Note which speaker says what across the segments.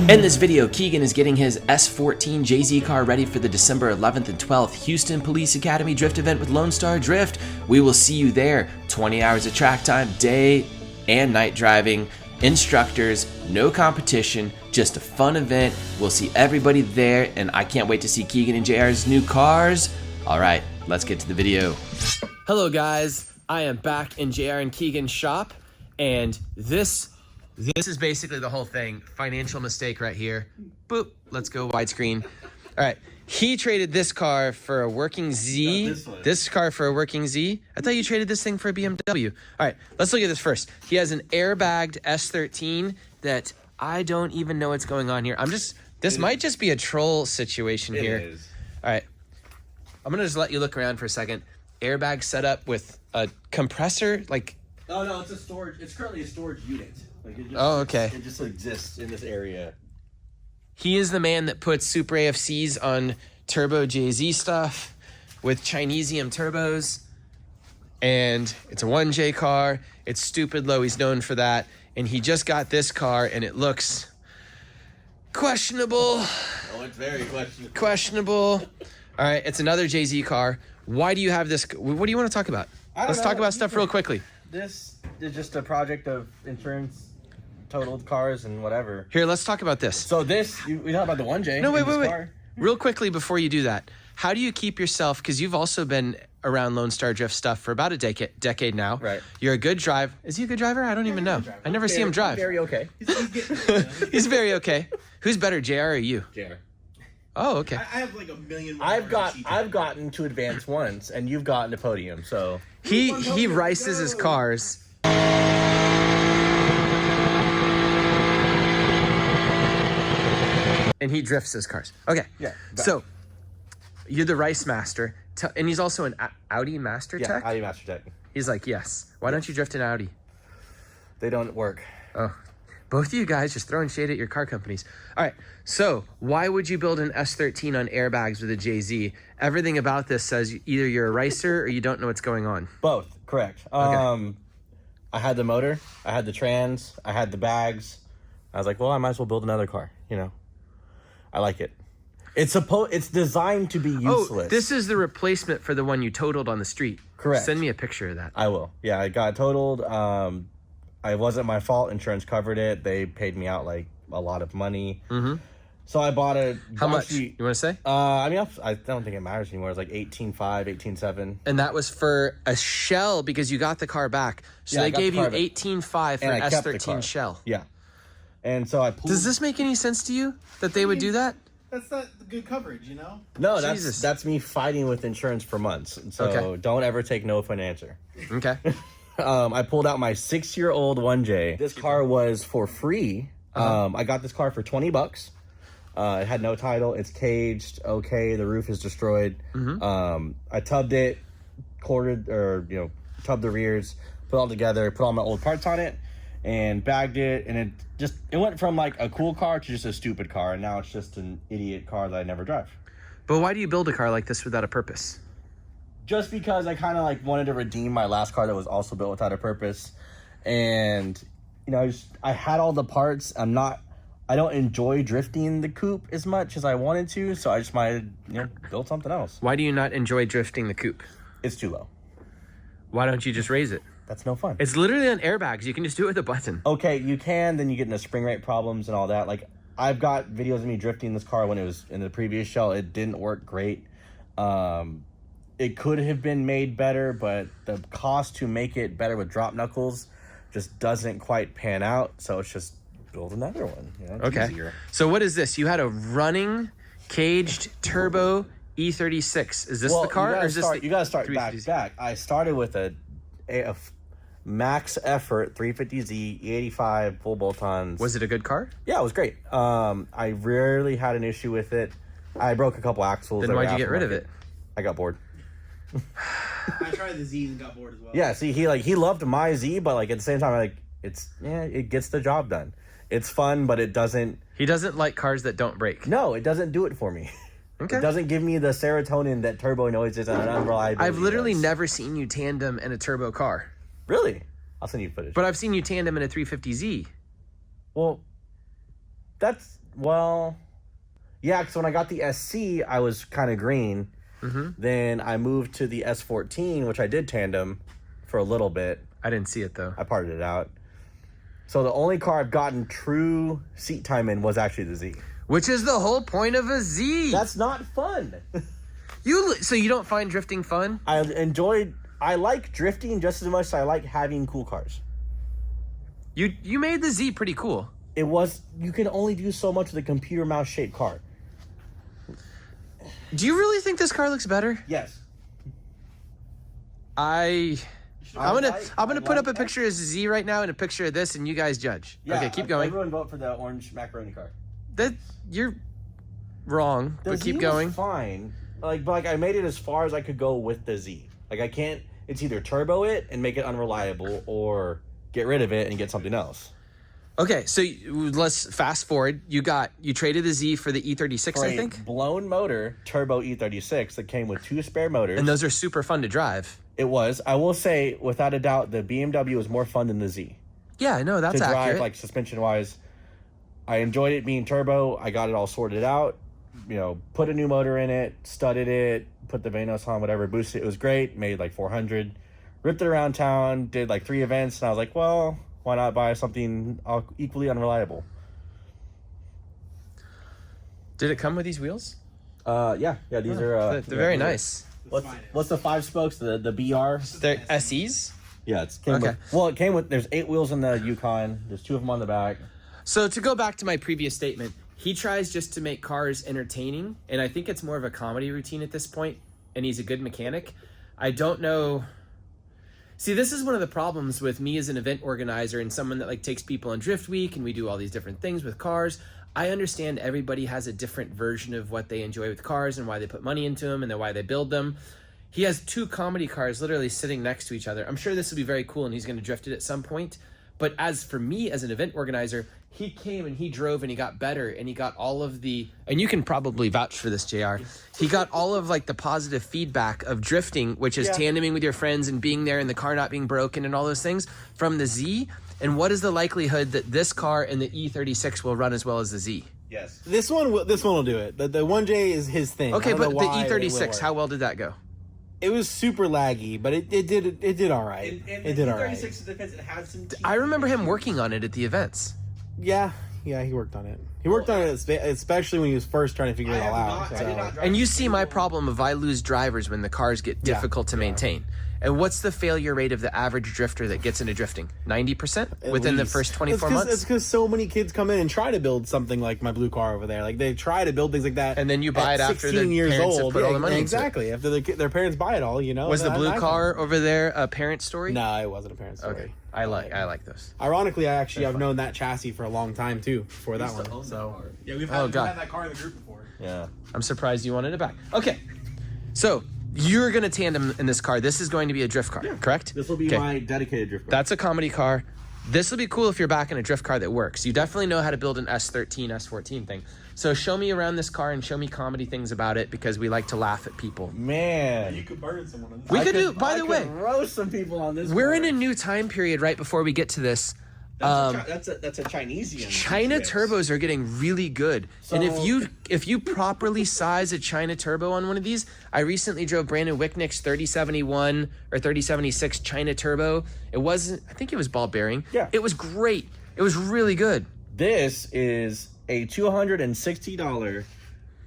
Speaker 1: In this video, Keegan is getting his S13 JZ car ready for the December 11th and 12th Houston Police Academy drift event with Lone Star Drift. We will see you there. 20 hours of track time, day and night driving, instructors, no competition, just a fun event. We'll see everybody there, and I can't wait to see Keegan and JR's new cars. All right, let's get to the video. Hello guys, I am back in JR and Keegan's shop, and this is basically the whole thing. Financial mistake right here. Boop. Let's go widescreen. All right. He traded this car for a working Z. This car for a working Z. I thought you traded this thing for a BMW. All right. Let's look at this first. He has an airbagged S13 that I don't even know what's going on here. This might just be a troll situation here. It is. All right. I'm going to just let you look around for a second. Airbag setup with a compressor, like...
Speaker 2: Oh, no, it's a storage. It's currently a storage unit. Like it just,
Speaker 1: okay.
Speaker 2: It just exists in this area.
Speaker 1: He is the man that puts Super AFCs on Turbo JZ stuff with Chinesium turbos. And it's a 1J car. It's stupid low. He's known for that. And he just got this car, and it looks questionable.
Speaker 2: Oh, it's very questionable.
Speaker 1: Questionable. All right, it's another JZ car. Why do you have this? What do you want to talk about? Let's talk about stuff real quickly.
Speaker 2: This is just a project of insurance, totaled cars, and whatever.
Speaker 1: Here, let's talk about this.
Speaker 2: So we talk about the 1J.
Speaker 1: No, wait. Real quickly before you do that, how do you keep yourself, because you've also been around Lone Star Drift stuff for about a decade now.
Speaker 2: Right.
Speaker 1: You're a good driver. Is he a good driver? I don't even know. I never see him drive.
Speaker 2: Very okay.
Speaker 1: He's very okay. Who's better, JR or you?
Speaker 2: JR.
Speaker 1: Oh, okay.
Speaker 3: I have like a million.
Speaker 2: I've gotten to advance once, and you've gotten to podium. So
Speaker 1: he rices his cars. And he drifts his cars. Okay.
Speaker 2: Yeah.
Speaker 1: So you're the rice master, and he's also an Audi master tech.
Speaker 2: Yeah, Audi master tech.
Speaker 1: He's like, yes. Why don't you drift an Audi?
Speaker 2: They don't work.
Speaker 1: Oh. Both of you guys just throwing shade at your car companies. All right, so why would you build an S13 on airbags with a JZ? Everything about this says either you're a ricer or you don't know what's going on.
Speaker 2: Both, correct.
Speaker 1: Okay.
Speaker 2: I had the motor, I had the trans, I had the bags. I was like, well, I might as well build another car, you know. I like it. It's designed to be useless.
Speaker 1: Oh, this is the replacement for the one you totaled on the street.
Speaker 2: Correct.
Speaker 1: Send me a picture of that.
Speaker 2: I will. Yeah, I got totaled. It wasn't my fault. Insurance covered it. They paid me out like a lot of money. Mm-hmm. So I bought a...
Speaker 1: How much? You want to say?
Speaker 2: I mean, I don't think it matters anymore. It's like $18,500, $18,700.
Speaker 1: And that was for a shell because you got the car back. So they gave you $18,500 for an S13 shell.
Speaker 2: Yeah. And so I pulled...
Speaker 1: Does this make any sense to you that they would do that?
Speaker 3: That's not good coverage, you know?
Speaker 2: No, that's me fighting with insurance for months. So don't ever take no for an answer.
Speaker 1: Okay.
Speaker 2: I pulled out my 6-year-old 1J. This car was for free. I got this car for $20. It had no title. It's caged. Okay, the roof is destroyed. Mm-hmm. I tubbed it, tubbed the rears, put it all together, put all my old parts on it, and bagged it. And it went from like a cool car to just a stupid car, and now it's just an idiot car that I never drive.
Speaker 1: But why do you build a car like this without a purpose?
Speaker 2: Just because I kind of like wanted to redeem my last car that was also built without a purpose. And, you know, I had all the parts. I don't enjoy drifting the coupe as much as I wanted to. So I just might, build something else.
Speaker 1: Why do you not enjoy drifting the coupe?
Speaker 2: It's too low.
Speaker 1: Why don't you just raise it?
Speaker 2: That's no fun.
Speaker 1: It's literally on airbags. You can just do it with a button.
Speaker 2: Okay, you can. Then you get into spring rate problems and all that. Like, I've got videos of me drifting this car when it was in the previous shell. It didn't work great. It could have been made better, but the cost to make it better with drop knuckles just doesn't quite pan out. So it's just build another one. It's easier.
Speaker 1: So what is this? You had a running caged turbo E36. Is this the car?
Speaker 2: You got to start back. I started with a max effort 350Z E85 full bolt-ons.
Speaker 1: Was it a good car?
Speaker 2: Yeah, it was great. I rarely had an issue with it. I broke a couple axles.
Speaker 1: Then why'd you get rid of it?
Speaker 2: I got bored.
Speaker 3: I tried the Z and got bored as well.
Speaker 2: Yeah, see, he loved my Z, but like at the same time, it gets the job done. It's fun, but it doesn't.
Speaker 1: He doesn't like cars that don't break.
Speaker 2: No, it doesn't do it for me. Okay. It doesn't give me the serotonin that turbo noises and unreliability.
Speaker 1: I've literally never seen you tandem in a turbo car.
Speaker 2: Really? I'll send you footage.
Speaker 1: But I've seen you tandem in a 350Z.
Speaker 2: Well, that's Well, yeah, because when I got the SC, I was kind of green. Then I moved to the S14, which I did tandem for a little bit.
Speaker 1: I didn't see it though.
Speaker 2: I parted it out. So the only car I've gotten true seat time in was actually the Z.
Speaker 1: Which is the whole point of a Z.
Speaker 2: That's not fun.
Speaker 1: So you don't find drifting fun?
Speaker 2: I like drifting just as much as I like having cool cars.
Speaker 1: You made the Z pretty cool.
Speaker 2: You can only do so much with a computer mouse shaped car.
Speaker 1: Do you really think this car looks better?
Speaker 2: Yes.
Speaker 1: I'm gonna put up a picture of Z right now and a picture of this, and you guys judge.
Speaker 2: Yeah,
Speaker 1: okay, keep going.
Speaker 2: Everyone vote for the orange macaroni car.
Speaker 1: That you're wrong,
Speaker 2: The
Speaker 1: but
Speaker 2: Z
Speaker 1: keep going.
Speaker 2: was fine. But I made it as far as I could go with the Z. I can't. It's either turbo it and make it unreliable, or get rid of it and get something else.
Speaker 1: Okay, so let's fast forward. You traded the Z for the E36,
Speaker 2: For
Speaker 1: I
Speaker 2: a
Speaker 1: think,
Speaker 2: blown motor turbo E36 that came with 2 spare motors.
Speaker 1: and those are super fun to drive.
Speaker 2: It was. I will say, without a doubt, the BMW was more fun than the Z.
Speaker 1: Yeah, no, that's
Speaker 2: To
Speaker 1: accurate.
Speaker 2: drive, suspension wise, I enjoyed it being turbo. I got it all sorted out. Put a new motor in it, studded it, put the Vanos on, whatever, boosted it. It was great. Made 400. Ripped it around town. Did 3 events, and I was like, well, why not buy something equally unreliable?
Speaker 1: Did it come with these wheels?
Speaker 2: Yeah. These are.
Speaker 1: They're very nice.
Speaker 2: What's the 5 spokes? The BR.
Speaker 1: They're SEs.
Speaker 2: Yeah, it came
Speaker 1: Okay.
Speaker 2: it came with. There's 8 wheels in the Yukon. There's 2 of them on the back.
Speaker 1: So to go back to my previous statement, he tries just to make cars entertaining, and I think it's more of a comedy routine at this point, and he's a good mechanic. I don't know. See, this is one of the problems with me as an event organizer and someone that takes people on Drift Week, and we do all these different things with cars. I understand everybody has a different version of what they enjoy with cars and why they put money into them and then why they build them. He has 2 comedy cars literally sitting next to each other. I'm sure this will be very cool and he's going to drift it at some point. But as for me as an event organizer, he came and he drove and he got better and he got all of the, and you can probably vouch for this, JR. He got all of the positive feedback of drifting, which is tandeming with your friends and being there and the car not being broken and all those things from the Z. And what is the likelihood that this car and the E36 will run as well as the Z?
Speaker 2: Yes.
Speaker 3: This one will do it. The 1J is his thing.
Speaker 1: Okay,
Speaker 3: I don't
Speaker 1: but
Speaker 3: know
Speaker 1: the
Speaker 3: why it will
Speaker 1: E36,
Speaker 3: work.
Speaker 1: how well did that go?
Speaker 3: It was super laggy, but it did all right. It did all right.
Speaker 2: Defense, it had some
Speaker 1: I remember him working on it at the events.
Speaker 3: Yeah, he worked on it. He worked on it, especially when he was first trying to figure it all out.
Speaker 2: I did not drive
Speaker 1: And you see my problem of I lose drivers when the cars get difficult to maintain. And what's the failure rate of the average drifter that gets into drifting? 90% within the
Speaker 3: least.
Speaker 1: first 24
Speaker 3: It's
Speaker 1: months?
Speaker 3: because so many kids come in and try to build something like my blue car over there. They try to build things like that.
Speaker 1: And then you buy
Speaker 3: at
Speaker 1: it after
Speaker 3: 16
Speaker 1: the
Speaker 3: years
Speaker 1: parents have
Speaker 3: old.
Speaker 1: put all the money into it.
Speaker 3: exactly. After their parents buy it all,
Speaker 1: Was the blue
Speaker 3: I-
Speaker 1: car over there a parent story?
Speaker 3: No, it wasn't a parent story.
Speaker 1: Okay. I like those.
Speaker 3: Ironically, I've known that chassis for a long time too before that one. So yeah, we've
Speaker 1: Oh, God.
Speaker 3: had that car in the group before.
Speaker 2: Yeah.
Speaker 1: I'm surprised you wanted it back. Okay. So you're going to tandem in this car. This is going to be a drift car, correct?
Speaker 2: This will be
Speaker 1: Okay.
Speaker 2: my dedicated drift car.
Speaker 1: That's a comedy car. This will be cool if you're back in a drift car that works. You definitely know how to build an S13, S14 thing. So show me around this car and show me comedy things about it because we like to laugh at people.
Speaker 2: Man.
Speaker 3: You could burn someone on this.
Speaker 1: We could do, by the way,
Speaker 2: roast some people on this.
Speaker 1: we're
Speaker 2: car.
Speaker 1: in a new time period right before we get to this.
Speaker 2: That's a Chinesian.
Speaker 1: China turbos are getting really good. And
Speaker 2: So-
Speaker 1: if you properly size a China turbo on one of these, I recently drove Brandon Wicknick's 3071 or 3076 China turbo. It wasn't, I think it was ball bearing.
Speaker 2: Yeah.
Speaker 1: It was great. It was really good.
Speaker 2: This is a $260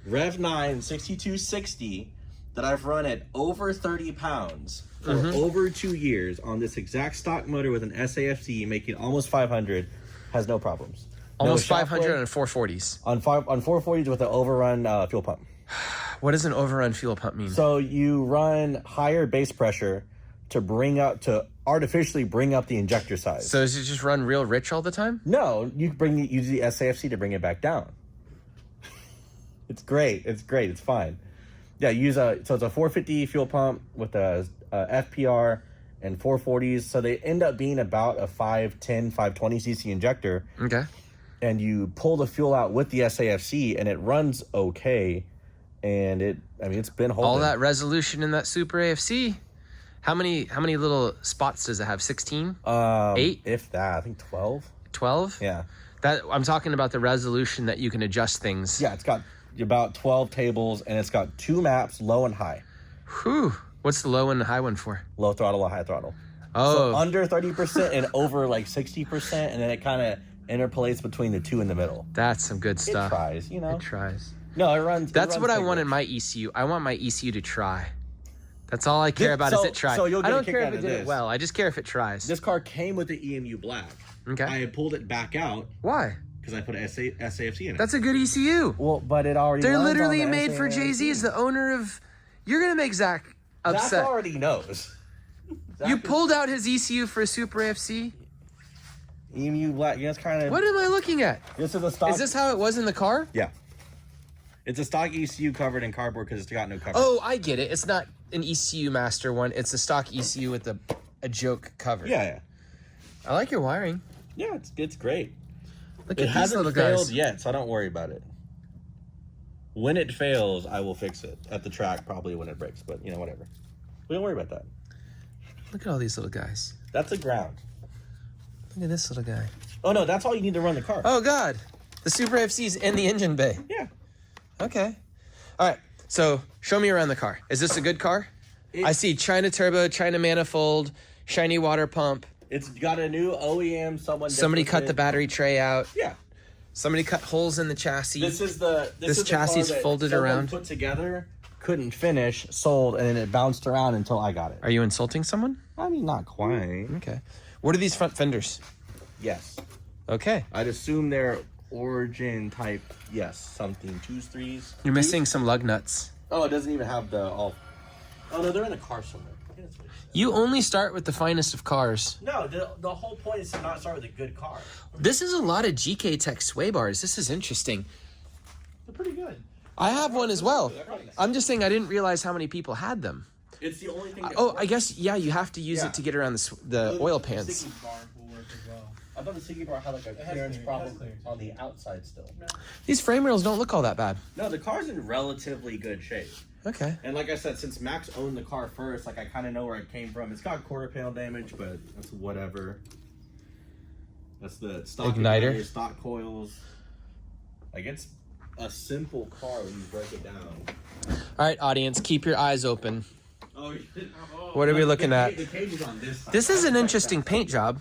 Speaker 2: Rev 9 6260 that I've run at over 30 pounds for over 2 years on this exact stock motor with an SAFC making almost 500. Has no problems.
Speaker 1: Almost
Speaker 2: No
Speaker 1: 500
Speaker 2: shockblade.
Speaker 1: on 440s.
Speaker 2: on 440s with an overrun fuel pump.
Speaker 1: What does an overrun fuel pump mean?
Speaker 2: So you run higher base pressure to artificially bring up the injector size.
Speaker 1: So does it just run real rich all the time?
Speaker 2: No, you use the SAFC to bring it back down. It's great. It's fine. Yeah, so it's a 450 fuel pump with a FPR and 440s. So they end up being about a 510, 520 cc injector.
Speaker 1: Okay.
Speaker 2: And you pull the fuel out with the SAFC and it runs okay. And it's been holding.
Speaker 1: All that resolution in that Super AFC. How many little spots does it have? 16? 8?
Speaker 2: If that, I think 12.
Speaker 1: 12?
Speaker 2: Yeah.
Speaker 1: That I'm talking about the resolution that you can adjust things.
Speaker 2: Yeah, it's got about 12 tables, and it's got 2 maps, low and high.
Speaker 1: Whew. What's the low and the high one for?
Speaker 2: Low throttle and high throttle.
Speaker 1: Oh.
Speaker 2: So under 30% and over like 60%, and then it kind of interpolates between the 2 in the middle.
Speaker 1: That's some good stuff.
Speaker 2: It tries, you know.
Speaker 1: It tries.
Speaker 2: No, it runs.
Speaker 1: That's what I
Speaker 2: big
Speaker 1: want in my ECU. I want my ECU to try. That's all I care about is it try.
Speaker 2: So you'll get
Speaker 1: I don't
Speaker 2: a kick
Speaker 1: care
Speaker 2: out
Speaker 1: if it
Speaker 2: of
Speaker 1: did
Speaker 2: this.
Speaker 1: it well. I just care if it tries.
Speaker 2: This car came with the EMU black.
Speaker 1: Okay.
Speaker 2: I had pulled it back out
Speaker 1: Why?
Speaker 2: because I put SAFC in it.
Speaker 1: That's a good ECU.
Speaker 2: Well, but it already.
Speaker 1: They're
Speaker 2: runs on
Speaker 1: literally
Speaker 2: the
Speaker 1: made for
Speaker 2: SAFC.
Speaker 1: Jay-Z as the owner of... You're going to make Zach upset.
Speaker 2: Zach already knows.
Speaker 1: You pulled out his ECU for a Super AFC?
Speaker 2: EMU black. Yeah, it's kind of.
Speaker 1: What am I looking at?
Speaker 2: This is a stock.
Speaker 1: Is this how it was in the car?
Speaker 2: Yeah. It's a stock ECU covered in cardboard because it's got no cover.
Speaker 1: Oh, I get it. It's not an ECU master one. It's a stock ECU with a joke cover.
Speaker 2: Yeah.
Speaker 1: I like your wiring.
Speaker 2: Yeah, it's great.
Speaker 1: Look
Speaker 2: It
Speaker 1: at these
Speaker 2: hasn't
Speaker 1: little
Speaker 2: failed
Speaker 1: guys.
Speaker 2: yet, so don't worry about it. When it fails, I will fix it at the track, probably when it breaks. But you know, whatever. We don't worry about that.
Speaker 1: Look at all these little guys.
Speaker 2: That's the ground.
Speaker 1: Look at this little guy.
Speaker 2: Oh no, that's all you need to run the car.
Speaker 1: Oh, God. The Super AFC's in the engine bay.
Speaker 2: Yeah.
Speaker 1: Okay. All right. So show me around the car. Is this a good car? I see China turbo, China manifold, shiny water pump.
Speaker 2: It's got a new OEM.
Speaker 1: Somebody cut the battery tray out.
Speaker 2: Yeah.
Speaker 1: Somebody cut holes in the chassis.
Speaker 2: This is the
Speaker 1: chassis
Speaker 2: car that
Speaker 1: folded
Speaker 2: someone
Speaker 1: around.
Speaker 2: put together, couldn't finish, sold, and then it bounced around until I got it.
Speaker 1: Are you insulting someone?
Speaker 2: I mean, not quite.
Speaker 1: Okay. What are these front fenders?
Speaker 2: Yes.
Speaker 1: Okay.
Speaker 2: I'd assume they're origin type. Yes, something 2s, 3s.
Speaker 1: You're missing some lug nuts.
Speaker 2: Oh, it doesn't even have the all. Oh no, they're in the car somewhere.
Speaker 1: You only start with the finest of cars.
Speaker 2: No, the whole point is to not start with a good car.
Speaker 1: This is a lot of GK Tech sway bars. This is interesting.
Speaker 2: They're pretty good.
Speaker 1: I have one as well. I'm just saying I didn't realize how many people had them.
Speaker 2: It's the only thing. That
Speaker 1: Oh,
Speaker 2: works.
Speaker 1: I guess, yeah, you have to use it to get around the oil pans.
Speaker 3: Sticky bar will work as well.
Speaker 2: I thought the Siggy bar had like a clearance problem on the outside still.
Speaker 1: These frame rails don't look all that bad.
Speaker 2: No, the car's in relatively good shape.
Speaker 1: Okay.
Speaker 2: And like I said, since Max owned the car first, like I kind of know where it came from. It's got quarter panel damage, but that's whatever. That's the stock
Speaker 1: Igniter.
Speaker 2: stock coils. Like it's a simple car when you break it down.
Speaker 1: All right, audience, keep your eyes open.
Speaker 2: Oh,
Speaker 1: What are we looking at?
Speaker 2: The cage is on this side.
Speaker 1: This is an interesting paint job.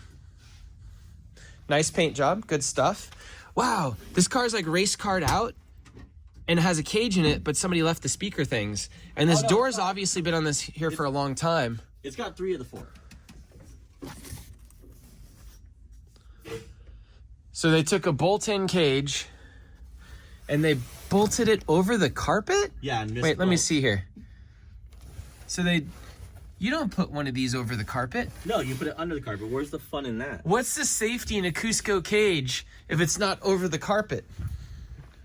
Speaker 1: Nice paint job. Good stuff. Wow. This car's like race card out and it has a cage in it, but somebody left the speaker things. And this door's obviously been on this here for a long time.
Speaker 2: It's got 3 of the 4.
Speaker 1: So they took a bolt-in cage and they bolted it over the carpet?
Speaker 2: Yeah. And
Speaker 1: Wait, let me see here. So you don't put one of these over the carpet.
Speaker 2: No, you put it under the carpet. Where's the fun in that?
Speaker 1: What's the safety in a Cusco cage if it's not over the carpet?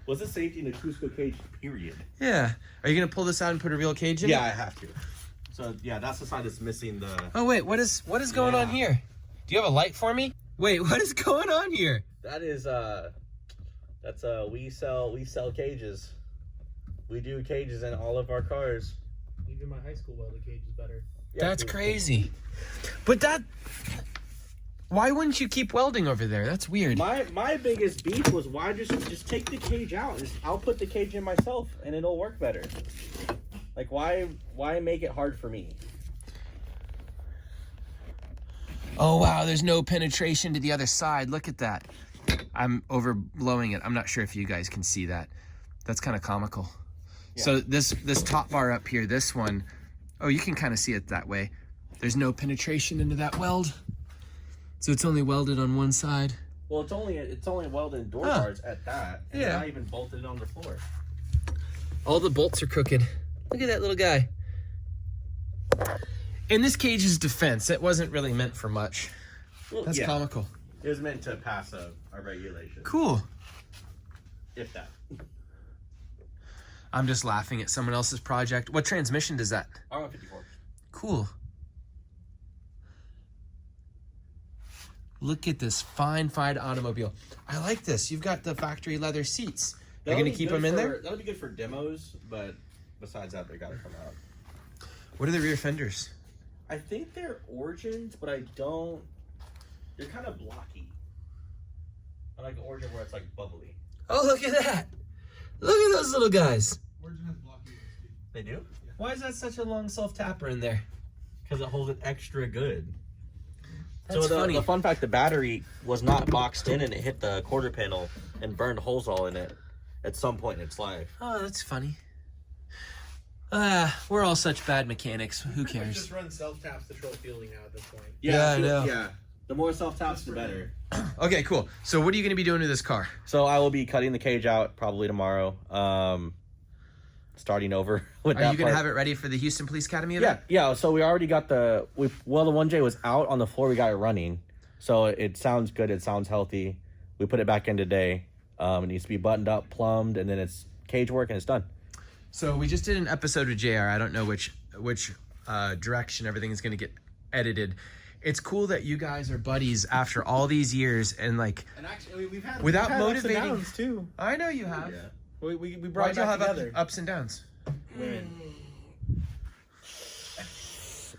Speaker 2: What's the safety in a Cusco cage, period?
Speaker 1: Yeah. Are you going to pull this out and put a real cage in
Speaker 2: Yeah,
Speaker 1: it?
Speaker 2: I have to. So, yeah, that's the side that's missing the...
Speaker 1: Oh, wait. What is going on here? Do you have a light for me? Wait, what is going on here?
Speaker 2: That is, we sell cages. We do cages in all of our cars.
Speaker 3: Even my high school welded cage is better.
Speaker 2: Yeah,
Speaker 1: That's crazy. But why wouldn't you keep welding over there? That's weird.
Speaker 2: My biggest beef was why just take the cage out. I'll put the cage in myself and it'll work better. Like why make it hard for me?
Speaker 1: Oh, wow. There's no penetration to the other side. Look at that. I'm overblowing it. I'm not sure if you guys can see that. That's kind of comical. Yeah. So this top bar up here, this one, oh, you can kind of see it that way. There's no penetration into that weld. So it's only welded on one side.
Speaker 2: Well, it's only welded in door guards at that. And
Speaker 1: Yeah.
Speaker 2: not even bolted on the floor.
Speaker 1: All the bolts are crooked. Look at that little guy. In this cage's defense, it wasn't really meant for much.
Speaker 2: Well,
Speaker 1: That's comical.
Speaker 2: It was meant to pass a regulation.
Speaker 1: Cool.
Speaker 2: If that.
Speaker 1: I'm just laughing at someone else's project. What transmission does that?
Speaker 2: R154.
Speaker 1: Cool. Look at this fine automobile. I like this. You've got the factory leather seats. You're going to keep them in there?
Speaker 2: That'll be good for demos, but besides that, they got to come out.
Speaker 1: What are the rear fenders?
Speaker 2: I think they're Origins, but I don't... They're kind of blocky. I I like an origin where it's like bubbly.
Speaker 1: Oh, look at that. Look at those little guys.
Speaker 3: Origin has block ears too.
Speaker 2: They do?
Speaker 1: Why is that such a long self-tapper in there?
Speaker 2: Because it holds it extra good.
Speaker 1: That's
Speaker 2: so
Speaker 1: funny.
Speaker 2: the fun fact, the battery was not boxed in and it hit the quarter panel and burned holes all in it at some point in its life.
Speaker 1: Oh, that's funny. We're all such bad mechanics. Who cares?
Speaker 3: Just run self-taps to troll fielding now at this point.
Speaker 1: Yeah, I know.
Speaker 2: Yeah. The more self-taps, the better.
Speaker 1: Okay, cool. So what are you going to be doing to this car?
Speaker 2: So I will be cutting the cage out probably tomorrow. Starting over with that.
Speaker 1: Are you going to
Speaker 2: part.
Speaker 1: have it ready for the Houston Police Academy
Speaker 2: Yeah,
Speaker 1: event?
Speaker 2: yeah. So we already got the 1J was out on the floor. We got it running, so it sounds good. It sounds healthy. We put it back in today. It needs to be buttoned up, plumbed, and then it's cage work and it's done.
Speaker 1: So we just did an episode with JR. I don't know which direction everything is going to get edited. It's cool that you guys are buddies after all these years and like.
Speaker 3: And actually, we've had
Speaker 1: Without
Speaker 3: ups and
Speaker 1: motivating-
Speaker 3: downs too.
Speaker 1: I know you have.
Speaker 2: Yeah.
Speaker 3: We brought
Speaker 1: Why'd
Speaker 3: it
Speaker 1: you
Speaker 3: back
Speaker 1: have
Speaker 3: together.
Speaker 1: ups and downs?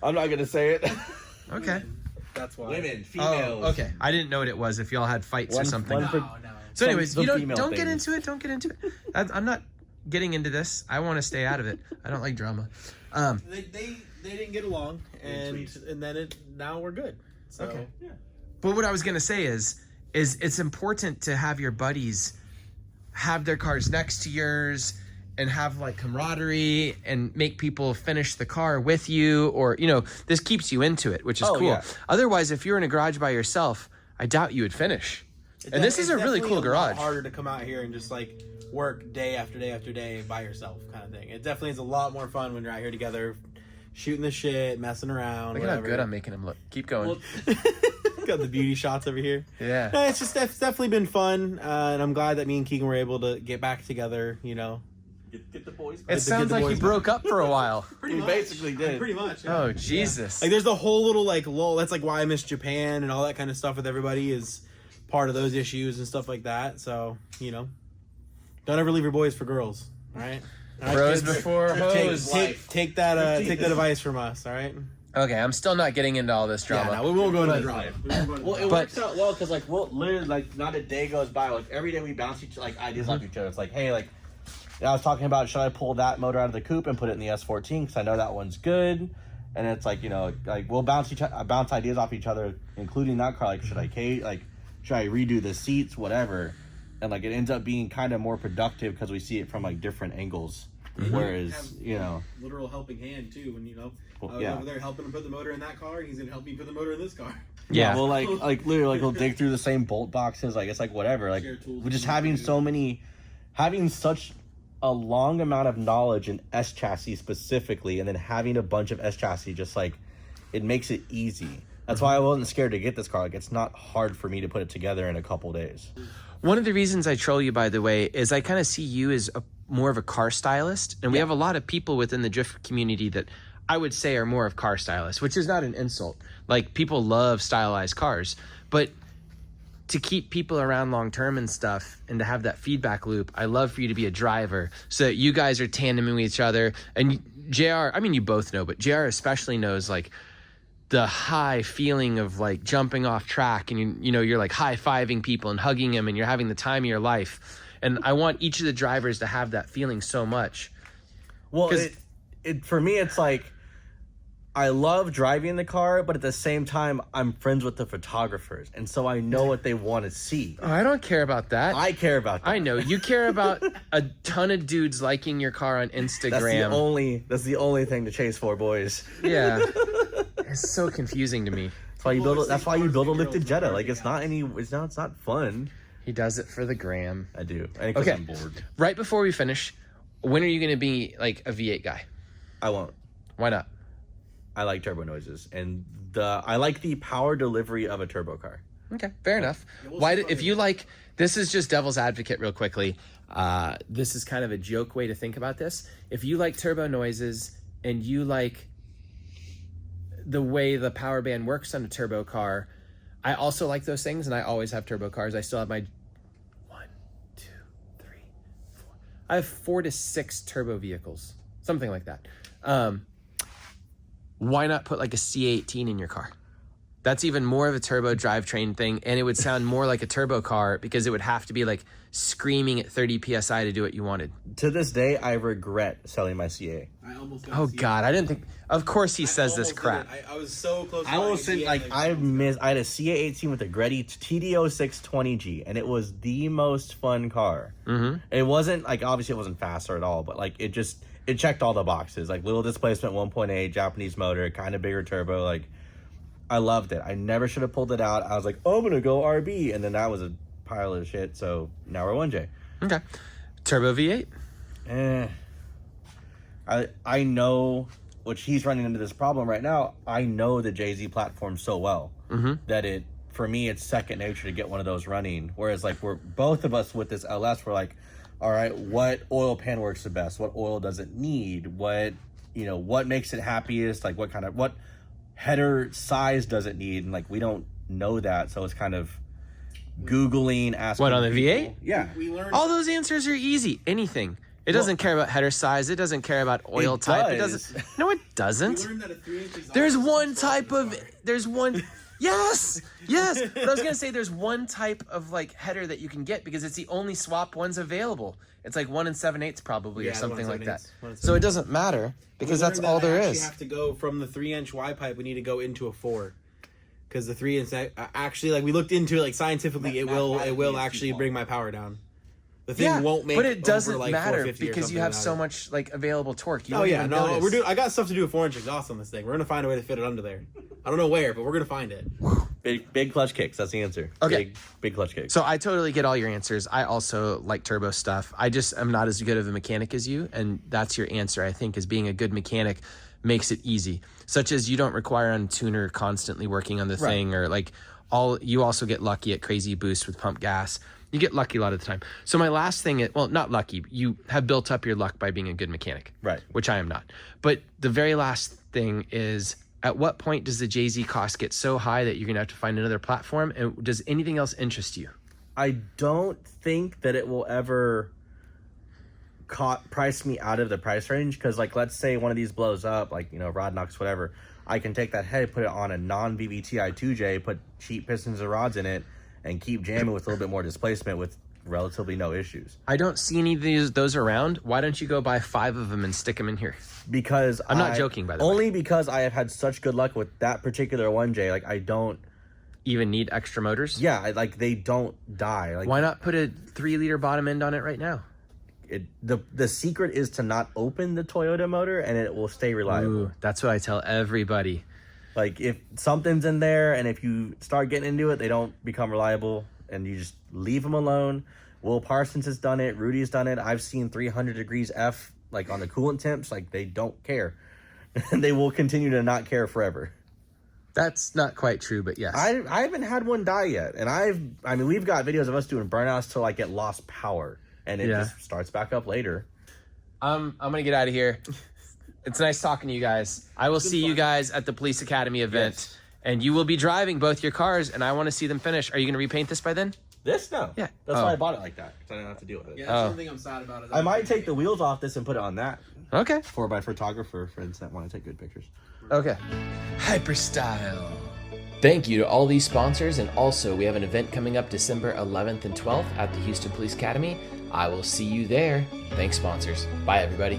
Speaker 2: I'm not gonna say it.
Speaker 1: Okay.
Speaker 3: That's why.
Speaker 2: Women, females.
Speaker 1: Oh, okay. I didn't know what it was. If y'all had fights or something.
Speaker 2: one for-
Speaker 3: No.
Speaker 1: So, anyways,
Speaker 2: some
Speaker 1: you don't
Speaker 2: female
Speaker 1: get
Speaker 2: things.
Speaker 1: into it. Don't get into it. I'm not getting into this. I want to stay out of it. I don't like drama.
Speaker 3: They didn't get along, and then now we're good. So,
Speaker 1: Okay. But what I was gonna say is it's important to have your buddies have their cars next to yours and have like camaraderie and make people finish the car with you, or this keeps you into it, which is cool.
Speaker 2: Yeah.
Speaker 1: Otherwise, if you're in a garage by yourself, I doubt you would finish. And this is a really cool garage.
Speaker 3: It's harder to come out here and just like work day after day after day by yourself, kind of thing. It definitely is a lot more fun when you're out here together, shooting the shit, messing around.
Speaker 1: Look at how good I'm making him look. Keep going.
Speaker 3: Got the beauty shots over here.
Speaker 1: Yeah.
Speaker 3: No, it's definitely been fun, and I'm glad that me and Keegan were able to get back together.
Speaker 2: Get the boys.
Speaker 1: It
Speaker 3: the
Speaker 1: sounds like you
Speaker 3: boys
Speaker 1: broke up for a while.
Speaker 3: Pretty
Speaker 2: We basically did.
Speaker 3: Pretty much. Yeah.
Speaker 1: Oh, Jesus.
Speaker 3: Like there's the whole little like lull. That's like why I miss Japan and all that kind of stuff with everybody is part of those issues and stuff like that. So don't ever leave your boys for girls. All right. All right,
Speaker 1: Bros
Speaker 3: kids?
Speaker 1: before hoes.
Speaker 3: Take that advice from us. All right.
Speaker 1: Okay, I'm still not getting into all this drama.
Speaker 3: Yeah, no, we won't go into drama.
Speaker 2: Well, it
Speaker 1: But-
Speaker 2: works out well because we'll literally not a day goes by. Like every day we bounce ideas off each other. It's like, hey, I was talking about should I pull that motor out of the coupe and put it in the S14 because I know that one's good. And it's like we'll bounce ideas off each other, including that car. Like should I redo the seats, whatever. And it ends up being kind of more productive because we see it from different angles. Whereas
Speaker 3: literal helping hand too. When I was
Speaker 2: yeah.
Speaker 3: over there helping him put the motor in that car, and he's gonna help me put the motor in this car.
Speaker 1: Yeah.
Speaker 2: Well, literally, we'll dig through the same bolt boxes. It's whatever.
Speaker 3: Share tools
Speaker 2: We're just
Speaker 3: and
Speaker 2: having such a long amount of knowledge in S chassis specifically, and then having a bunch of S chassis, it makes it easy. That's why I wasn't scared to get this car. It's not hard for me to put it together in a couple days.
Speaker 1: One of the reasons I troll you, by the way, is I kind of see you as more of a car stylist. And we have a lot of people within the drift community that I would say are more of car stylists, which is not an insult. People love stylized cars. But to keep people around long term and stuff and to have that feedback loop, I love for you to be a driver so that you guys are tandeming with each other. And JR, I mean, you both know, but JR especially knows the high feeling of jumping off track and you're high-fiving people and hugging them and you're having the time of your life. And I want each of the drivers to have that feeling so much.
Speaker 2: Well, for me, it's I love driving the car, but at the same time, I'm friends with the photographers, and so I know what they want to see.
Speaker 1: Oh, I don't care about that.
Speaker 2: I care about that.
Speaker 1: I know you care about a ton of dudes liking your car on Instagram.
Speaker 2: That's the only thing to chase for, boys.
Speaker 1: Yeah. It's so confusing to me.
Speaker 2: That's why you build a lifted Jetta. It's not fun.
Speaker 1: He does it for the gram.
Speaker 2: I do. And because
Speaker 1: Okay.
Speaker 2: I'm bored.
Speaker 1: Right before we finish, when are you going to be a V8 guy?
Speaker 2: I won't.
Speaker 1: Why not?
Speaker 2: I like turbo noises, and I like the power delivery of a turbo car.
Speaker 1: Okay, fair enough. If you this is just devil's advocate real quickly. This is kind of a joke way to think about this. If you like turbo noises and you like the way the power band works on a turbo car, I also like those things, and I always have turbo cars. I still have my 1, 2, 3, 4. I have 4 to 6 turbo vehicles, something like that. Why not put a C18 in your car? That's even more of a turbo drivetrain thing, and it would sound more like a turbo car because it would have to be like screaming at 30 psi to do what you wanted.
Speaker 2: To this day, I regret selling my CA.
Speaker 3: I almost got
Speaker 1: Oh
Speaker 3: a CA.
Speaker 1: God, I didn't think. Of course he says this
Speaker 3: almost
Speaker 1: crap.
Speaker 3: did it. I was so close. To
Speaker 2: I
Speaker 3: buying
Speaker 2: will
Speaker 3: a
Speaker 2: say,
Speaker 3: CA,
Speaker 2: like, I had a CA18 with a Greddy TD0620G, and it was the most fun car.
Speaker 1: Mm-hmm.
Speaker 2: It wasn't, like, obviously it wasn't faster at all, but, like, it checked all the boxes. Like, little displacement, 1.8, Japanese motor, kind of bigger turbo, like, I loved it. I never should have pulled it out. I was like, oh, I'm going to go RB, and then that was a pile of shit, so now we're 1J.
Speaker 1: Okay. Turbo V8?
Speaker 2: I know, which he's running into this problem right now, I know the JZ platform so well that for me, it's second nature to get one of those running. Whereas, like, we're both of us with this LS, we're like, all right, what oil pan works the best? What oil does it need? What makes it happiest? Like, what header size does it need? And, like, we don't know that, so it's kind of Googling, asking.
Speaker 1: What, on the
Speaker 2: people.
Speaker 1: V8?
Speaker 2: Yeah.
Speaker 3: We learned
Speaker 1: All those answers are easy. Anything. It doesn't care about header size. It doesn't care about oil type. It
Speaker 2: does.
Speaker 1: doesn't. No, it
Speaker 3: we
Speaker 1: doesn't.
Speaker 3: learned that a 3-inch exhaust
Speaker 1: There's
Speaker 3: is
Speaker 1: one
Speaker 3: too
Speaker 1: type
Speaker 3: small
Speaker 1: of.
Speaker 3: for this car.
Speaker 1: There's one. Yes. But I was gonna say there's one type of like header that you can get because it's the only swap ones available. It's like 1 7/8 probably
Speaker 3: Yeah,
Speaker 1: or
Speaker 3: the
Speaker 1: something
Speaker 3: 1
Speaker 1: like that.
Speaker 3: 7/8.
Speaker 1: So it doesn't matter because
Speaker 3: We
Speaker 1: that's
Speaker 3: learned
Speaker 1: all
Speaker 3: that
Speaker 1: there
Speaker 3: I
Speaker 1: is.
Speaker 3: actually have to go from the 3-inch Y pipe. We need to go into a 4, because the 3-inch actually, like, we looked into it, like, scientifically, it will
Speaker 2: Mathematically, it's
Speaker 3: actually
Speaker 2: too
Speaker 3: bring
Speaker 2: small.
Speaker 3: my power down. The thing won't make.
Speaker 1: but it doesn't
Speaker 3: over, like,
Speaker 1: matter
Speaker 3: 450 or
Speaker 1: because you
Speaker 3: something
Speaker 1: have
Speaker 3: without
Speaker 1: so
Speaker 3: it.
Speaker 1: much like available torque. You
Speaker 3: Oh
Speaker 1: don't
Speaker 3: yeah,
Speaker 1: even
Speaker 3: no,
Speaker 1: notice.
Speaker 3: I got stuff to do with 4-inch exhaust on this thing. We're gonna find a way to fit it under there. I don't know where, but we're gonna find it.
Speaker 2: Big clutch kicks. That's the answer.
Speaker 1: Okay.
Speaker 2: Big clutch kicks.
Speaker 1: So I totally get all your answers. I also like turbo stuff. I just am not as good of a mechanic as you, and that's your answer. I think is being a good mechanic makes it easy. Such as you don't require a tuner constantly working on the thing, or like you also get lucky at crazy boost with pump gas. You get lucky a lot of the time. So my last thing, well, not lucky. You have built up your luck by being a good mechanic,
Speaker 2: Right.
Speaker 1: Which I am not. But the very last thing is, at what point does the JZ cost get so high that you're gonna have to find another platform? And does anything else interest you?
Speaker 2: I don't think that it will ever price me out of the price range, because, like, let's say one of these blows up, like, rod knocks, whatever. I can take that head, put it on a non-VVTi 2J, put cheap pistons and rods in it, and keep jamming with a little bit more displacement with relatively no issues.
Speaker 1: I don't see any of those around. Why don't you go buy 5 of them and stick them in here?
Speaker 2: Because
Speaker 1: I'm not joking, by the way.
Speaker 2: Only because I have had such good luck with that particular 1J. Like, I don't
Speaker 1: Even need extra motors?
Speaker 2: Yeah, like, they don't die. Like,
Speaker 1: Why not put a 3-liter bottom end on it right now?
Speaker 2: the secret is to not open the Toyota motor, and it will stay reliable.
Speaker 1: Ooh, that's what I tell everybody.
Speaker 2: Like, if something's in there and if you start getting into it, they don't become reliable, and you just leave them alone. Will Parsons has done it. Rudy's done it. I've seen 300 degrees F, like, on the coolant temps. Like, they don't care. And they will continue to not care forever.
Speaker 1: That's not quite true, but yes.
Speaker 2: I haven't had one die yet. And we've got videos of us doing burnouts till, like, it lost power. And it just starts back up later.
Speaker 1: I'm going to get out of here. It's nice talking to you guys. I will see you guys at the Police Academy event.
Speaker 2: Yes.
Speaker 1: And you will be driving both your cars, and I want to see them finish. Are you going to repaint this by then?
Speaker 2: This? No.
Speaker 1: Yeah.
Speaker 2: That's why I bought it like that, because I don't have to deal with it.
Speaker 3: Yeah, that's one thing I'm sad about. Is
Speaker 2: I might take the wheels off this and put it on that.
Speaker 1: Okay.
Speaker 2: For my photographer friends that want to take good pictures.
Speaker 1: Okay. Hyperstyle. Thank you to all these sponsors, and also we have an event coming up December 11th and 12th at the Houston Police Academy. I will see you there. Thanks, sponsors. Bye, everybody.